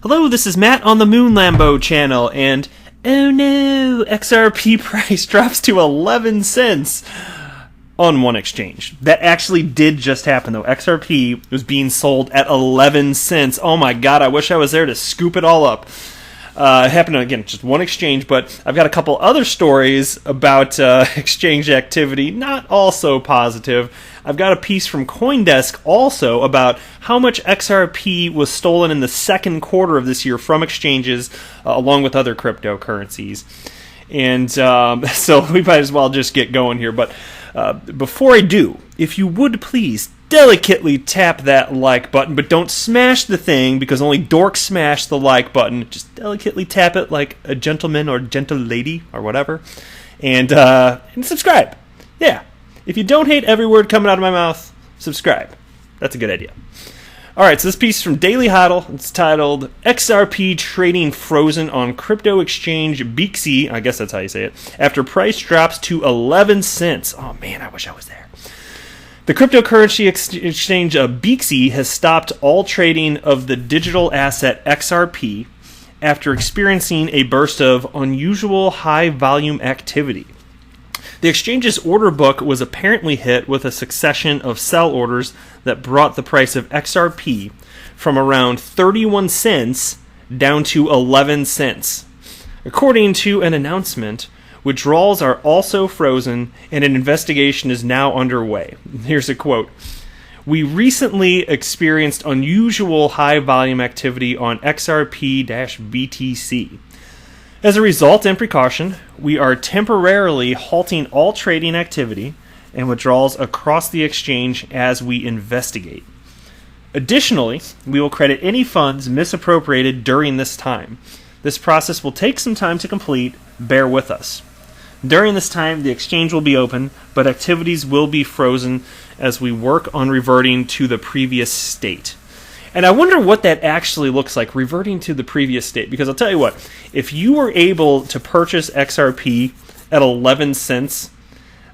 Hello, this is Matt on the Moon Lambo channel, and oh no, XRP price drops to 11 cents on one exchange. That actually did just happen, though. XRP was being sold at 11 cents. Oh my god, I wish I was there to scoop it all up. It happened on, again, just one exchange, but I've got a couple other stories about exchange activity, not all so positive. I've got a piece from CoinDesk also about how much XRP was stolen in the second quarter of this year from exchanges, along with other cryptocurrencies. And so we might as well just get going here. But before I do, if you would please delicately tap that like button, but don't smash the thing, because only dorks smash the like button. Just delicately tap it like a gentleman or gentle lady or whatever, and subscribe. Yeah, if you don't hate every word coming out of my mouth, subscribe. That's a good idea. All right, so this piece from Daily Hodl, it's titled XRP Trading Frozen on Crypto Exchange BXC, I guess that's how you say it, after price drops to 11 cents. Oh man, I wish I was there. The cryptocurrency exchange BXC has stopped all trading of the digital asset XRP after experiencing a burst of unusual high volume activity. The exchange's order book was apparently hit with a succession of sell orders that brought the price of XRP from around 31 cents down to 11 cents. According to an announcement, withdrawals are also frozen and an investigation is now underway. Here's a quote. We recently experienced unusual high volume activity on XRP-BTC. As a result and precaution, we are temporarily halting all trading activity and withdrawals across the exchange as we investigate. Additionally, we will credit any funds misappropriated during this time. This process will take some time to complete. Bear with us. During this time, the exchange will be open, but activities will be frozen as we work on reverting to the previous state. And I wonder what that actually looks like, reverting to the previous state. Because I'll tell you what, if you were able to purchase XRP at 11 cents,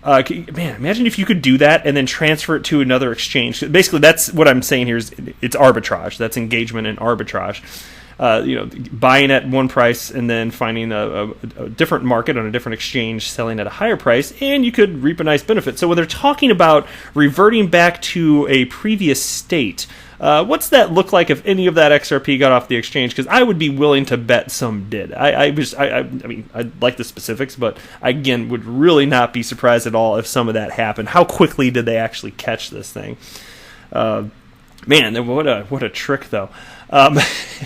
man, imagine if you could do that and then transfer it to another exchange. Basically, that's what I'm saying here is it's arbitrage. That's engagement in arbitrage. Buying at one price and then finding a different market on a different exchange selling at a higher price, and you could reap a nice benefit. So when they're talking about reverting back to a previous state, what's that look like if any of that XRP got off the exchange? Because I would be willing to bet some did. I mean, I like the specifics, but I, again, would really not be surprised at all if some of that happened. How quickly did they actually catch this thing? Man, what a trick, though.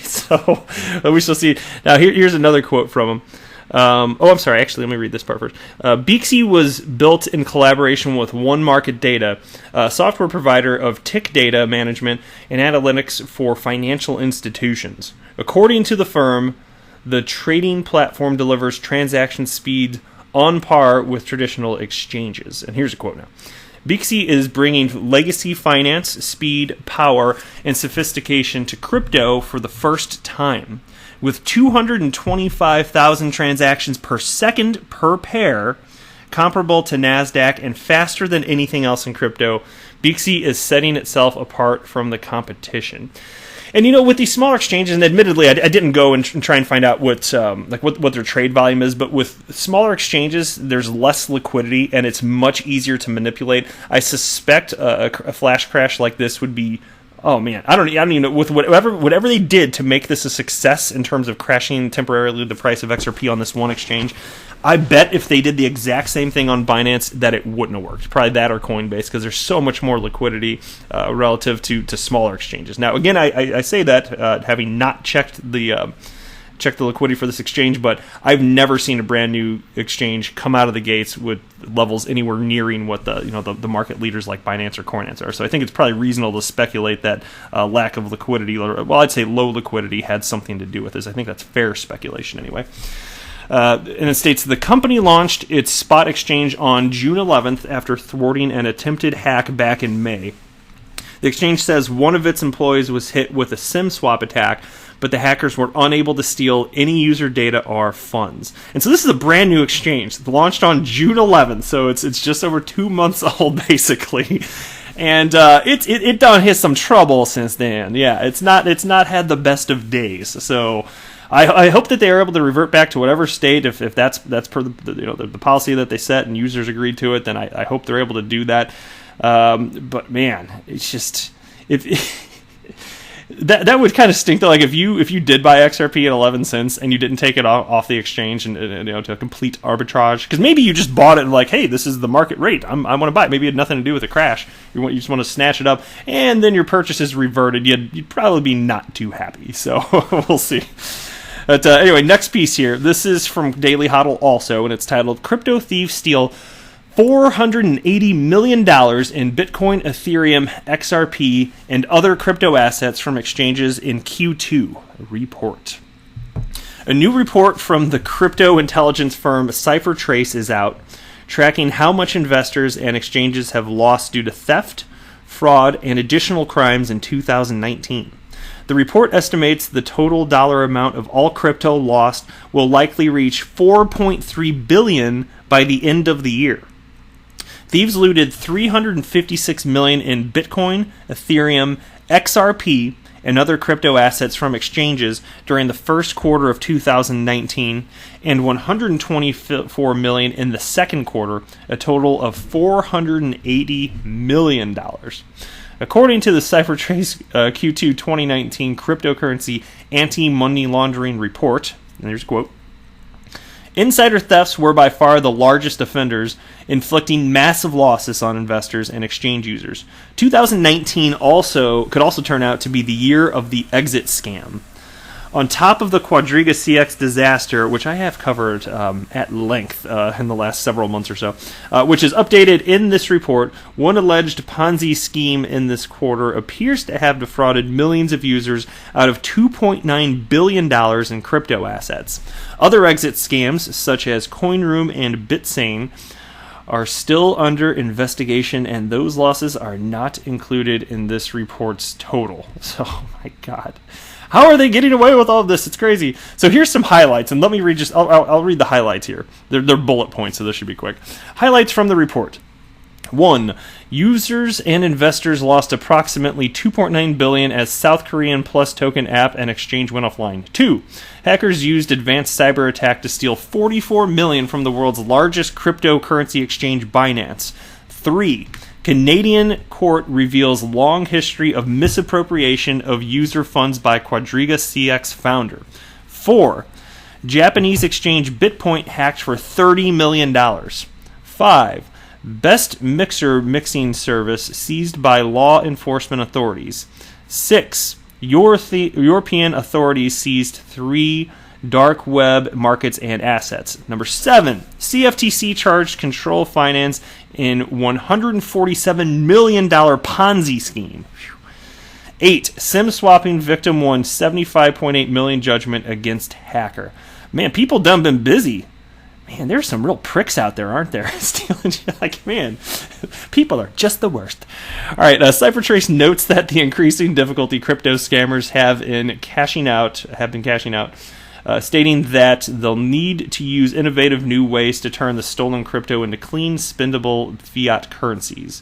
So we shall see. Now, here's another quote from him. I'm sorry. Actually, let me read this part first. BXC was built in collaboration with One Market Data, a software provider of tick data management and analytics for financial institutions. According to the firm, the trading platform delivers transaction speed on par with traditional exchanges. And here's a quote now. BXC is bringing legacy finance, speed, power, and sophistication to crypto for the first time. With 225,000 transactions per second per pair, comparable to NASDAQ and faster than anything else in crypto, BXC is setting itself apart from the competition. And with these smaller exchanges, and admittedly, I didn't go and try and find out what their trade volume is, but with smaller exchanges, there's less liquidity and it's much easier to manipulate. I suspect a flash crash like this would be, oh man, I don't even know, with whatever they did to make this a success in terms of crashing temporarily the price of XRP on this one exchange. I bet if they did the exact same thing on Binance, that it wouldn't have worked. Probably that or Coinbase, because there's so much more liquidity relative to smaller exchanges. Now, again, I say that having not checked the liquidity for this exchange, but I've never seen a brand new exchange come out of the gates with levels anywhere nearing what the market leaders like Binance or Coinbase are. So I think it's probably reasonable to speculate that lack of liquidity, or I'd say low liquidity, had something to do with this. I think that's fair speculation anyway. And it states the company launched its spot exchange on June 11th after thwarting an attempted hack back in May. The exchange says one of its employees was hit with a SIM swap attack, but the hackers were unable to steal any user data or funds. And so this is a brand new exchange. It launched on June 11th, so it's just over 2 months old, basically. And it done hit some trouble since then. Yeah, it's not had the best of days. So I hope that they are able to revert back to whatever state, if that's per the policy that they set and users agreed to it. Then I hope they're able to do that. But man, it's just that would kind of stink though. Like if you did buy XRP at 11 cents and you didn't take it off the exchange and to complete arbitrage, because maybe you just bought it and like, hey, this is the market rate, I want to buy it. Maybe it had nothing to do with the crash. You just want to snatch it up, and then your purchase is reverted. You'd probably be not too happy. So we'll see. But anyway, next piece here. This is from Daily Hodl also, and it's titled "Crypto Thieves Steal $480 million in Bitcoin, Ethereum, XRP, and other crypto assets from exchanges in Q2 report." A new report from the crypto intelligence firm CipherTrace is out, tracking how much investors and exchanges have lost due to theft, fraud, and additional crimes in 2019. The report estimates the total dollar amount of all crypto lost will likely reach $4.3 billion by the end of the year. Thieves looted $356 million in Bitcoin, Ethereum, XRP, and other crypto assets from exchanges during the first quarter of 2019, and $124 million in the second quarter, a total of $480 million. According to the CipherTrace Q2 2019 cryptocurrency anti-money laundering report, and here's a quote, "Insider thefts were by far the largest offenders, inflicting massive losses on investors and exchange users. 2019 could also turn out to be the year of the exit scam. On top of the Quadriga CX disaster, which I have covered at length in the last several months or so, which is updated in this report, one alleged Ponzi scheme in this quarter appears to have defrauded millions of users out of $2.9 billion in crypto assets. Other exit scams, such as CoinRoom and BitSane, are still under investigation, and those losses are not included in this report's total." So, oh my God. How are they getting away with all of this? It's crazy. So here's some highlights, and let me read I'll read the highlights here. They're bullet points, so this should be quick. Highlights from the report. 1. Users and investors lost approximately $2.9 billion as South Korean Plus token app and exchange went offline. 2. Hackers used advanced cyber attack to steal $44 million from the world's largest cryptocurrency exchange, Binance. 3. Canadian court reveals long history of misappropriation of user funds by Quadriga CX founder. 4. Japanese exchange Bitpoint hacked for $30 million. 5. Best Mixer mixing service seized by law enforcement authorities. 6. European authorities seized 3 dark web markets and assets. Number 7. CFTC charged Control Finance in $147 million Ponzi scheme. 8. SIM swapping victim won $75.8 million judgment against hacker. Man, people done been busy. Man, there's some real pricks out there, aren't there? Stealing, like, man, people are just the worst. All right, CipherTrace notes that the increasing difficulty crypto scammers have been cashing out, stating that they'll need to use innovative new ways to turn the stolen crypto into clean, spendable fiat currencies.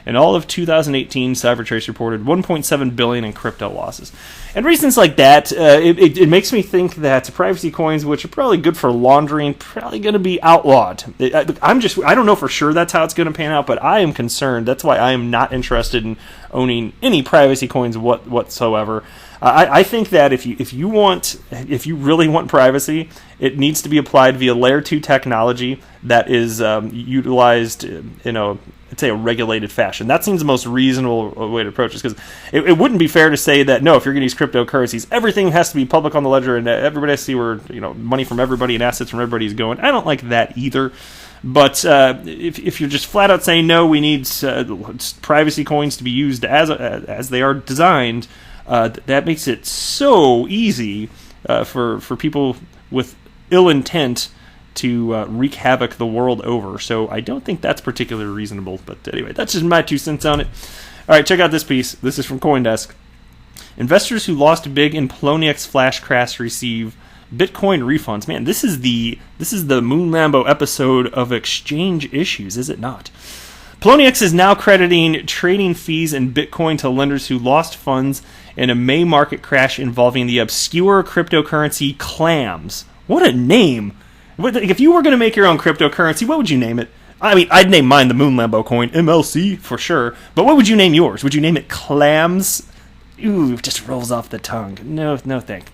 In all of 2018, CipherTrace reported $1.7 billion in crypto losses. And reasons like that, it makes me think that privacy coins, which are probably good for laundering, probably going to be outlawed. I don't know for sure that's how it's going to pan out, but I am concerned. That's why I am not interested in owning any privacy coins whatsoever. I think that if you really want privacy, it needs to be applied via layer 2 technology that is utilized in a regulated fashion. That seems the most reasonable way to approach this, because it wouldn't be fair to say that, no, if you're going to use cryptocurrencies, everything has to be public on the ledger and everybody has to see where money from everybody and assets from everybody is going. I don't like that either. But if you're just flat out saying, no, we need privacy coins to be used as they are designed, that makes it so easy for people with ill intent to wreak havoc the world over. So I don't think that's particularly reasonable. But anyway, that's just my 2 cents on it. All right, check out this piece. This is from CoinDesk. Investors who lost big in Poloniex flash crash receive Bitcoin refunds. Man, this is the Moon Lambo episode of exchange issues, is it not? Poloniex is now crediting trading fees in Bitcoin to lenders who lost funds in a May market crash involving the obscure cryptocurrency clams. What a name! If you were going to make your own cryptocurrency, what would you name it? I mean, I'd name mine the Moon Lambo coin, MLC, for sure. But what would you name yours? Would you name it clams? Ooh, it just rolls off the tongue. No thanks.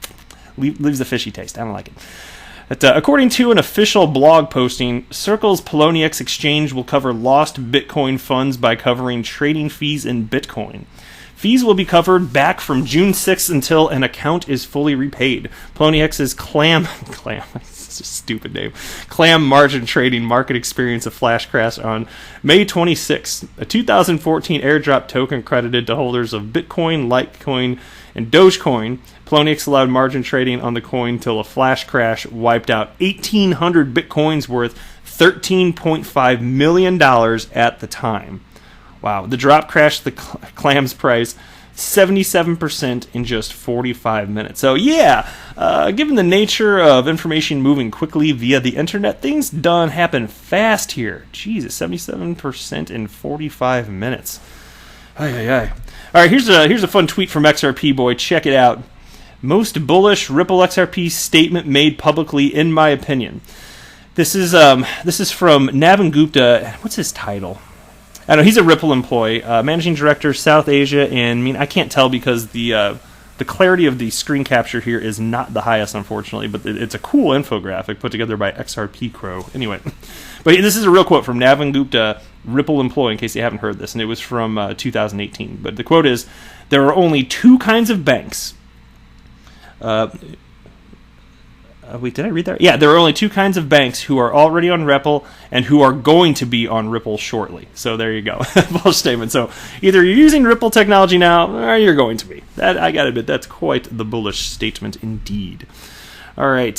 Leaves a fishy taste. I don't like it. But, according to an official blog posting, Circle's Poloniex exchange will cover lost Bitcoin funds by covering trading fees in Bitcoin. Fees will be covered back from June 6th until an account is fully repaid. Poloniex's clam, it's a stupid name, clam margin trading market experienced a flash crash on May 26th. A 2014 airdrop token credited to holders of Bitcoin, Litecoin, and Dogecoin. Poloniex allowed margin trading on the coin till a flash crash wiped out 1,800 Bitcoins worth $13.5 million at the time. Wow, the drop crashed the clam's price 77% in just 45 minutes. So yeah, given the nature of information moving quickly via the internet, things done happen fast here. Jesus, 77% in 45 minutes. All right, here's a fun tweet from XRP Boy. Check it out. Most bullish Ripple XRP statement made publicly, in my opinion. This is from Navin Gupta. What's his title? I know he's a Ripple employee, managing director, South Asia, and I mean I can't tell because the clarity of the screen capture here is not the highest, unfortunately. But it's a cool infographic put together by XRP Crow. Anyway, but this is a real quote from Navin Gupta, Ripple employee. In case you haven't heard this, and it was from 2018. But the quote is: "There are only two kinds of banks." Wait, did I read that? Yeah, there are only two kinds of banks who are already on Ripple and who are going to be on Ripple shortly. So there you go. Bullish statement. So either you're using Ripple technology now or you're going to be. That, I gotta admit, that's quite the bullish statement indeed. All right,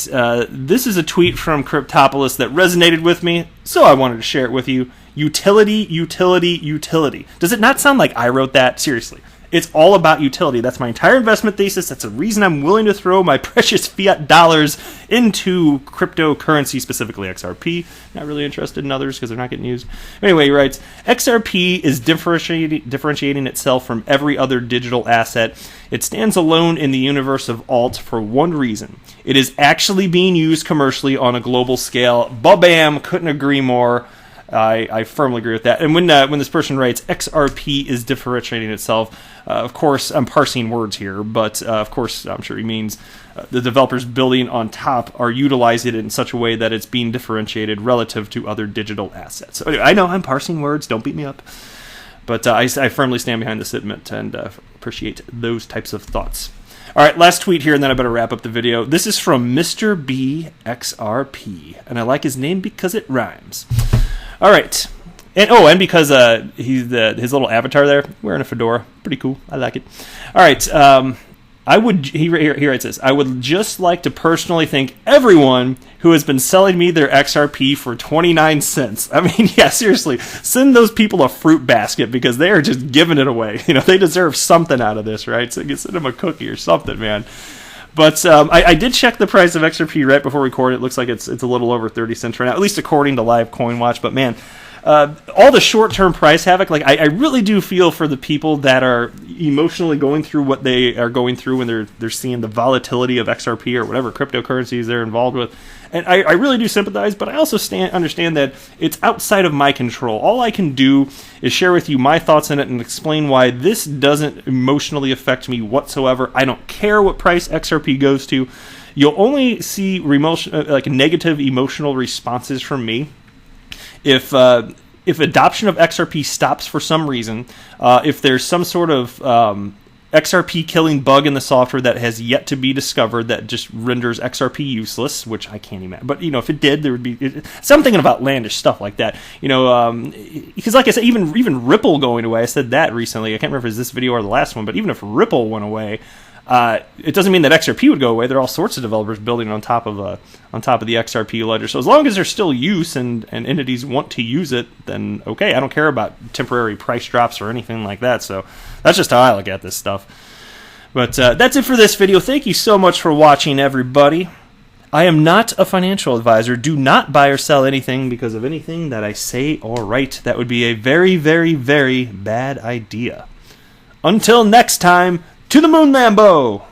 this is a tweet from Cryptopolis that resonated with me, so I wanted to share it with you. Utility, utility, utility. Does it not sound like I wrote that? Seriously. It's all about utility. That's my entire investment thesis. That's the reason I'm willing to throw my precious fiat dollars into cryptocurrency, specifically XRP. Not really interested in others because they're not getting used. Anyway, he writes, XRP is differentiating itself from every other digital asset. It stands alone in the universe of alt for one reason. It is actually being used commercially on a global scale. Ba-bam! Couldn't agree more. I firmly agree with that. And when this person writes XRP is differentiating itself, of course I'm parsing words here, but of course I'm sure he means the developers building on top are utilizing it in such a way that it's being differentiated relative to other digital assets. So anyway, I know I'm parsing words. Don't beat me up. But I firmly stand behind this statement and appreciate those types of thoughts. All right, last tweet here, and then I better wrap up the video. This is from Mr. B XRP, and I like his name because it rhymes. All right, and because he's his little avatar there wearing a fedora, pretty cool. I like it. All right, he writes this. I would just like to personally thank everyone who has been selling me their XRP for 29 cents. I mean, yeah, seriously, send those people a fruit basket because they are just giving it away. You know, they deserve something out of this, right? So you can send them a cookie or something, man. But I did check the price of XRP right before recording. It looks like it's a little over 30 cents right now, at least according to Live Coin Watch. But man, all the short-term price havoc, like I really do feel for the people that are emotionally going through what they are going through when they're seeing the volatility of XRP or whatever cryptocurrencies they're involved with. And I really do sympathize, but I also understand that it's outside of my control. All I can do is share with you my thoughts on it and explain why this doesn't emotionally affect me whatsoever. I don't care what price XRP goes to. You'll only see negative emotional responses from me if adoption of XRP stops for some reason, if there's some sort of XRP killing bug in the software that has yet to be discovered that just renders XRP useless, which I can't imagine. But, you know, if it did, there would be something about outlandish stuff like that. You know, because like I said, even Ripple going away, I said that recently. I can't remember if it was this video or the last one, but even if Ripple went away, it doesn't mean that XRP would go away. There are all sorts of developers building on top of the XRP ledger. So as long as there's still use and entities want to use it, then okay. I don't care about temporary price drops or anything like that. So that's just how I look at this stuff. But that's it for this video. Thank you so much for watching, everybody. I am not a financial advisor. Do not buy or sell anything because of anything that I say or write. That would be a very, very, very bad idea. Until next time, to the moon, Lambo!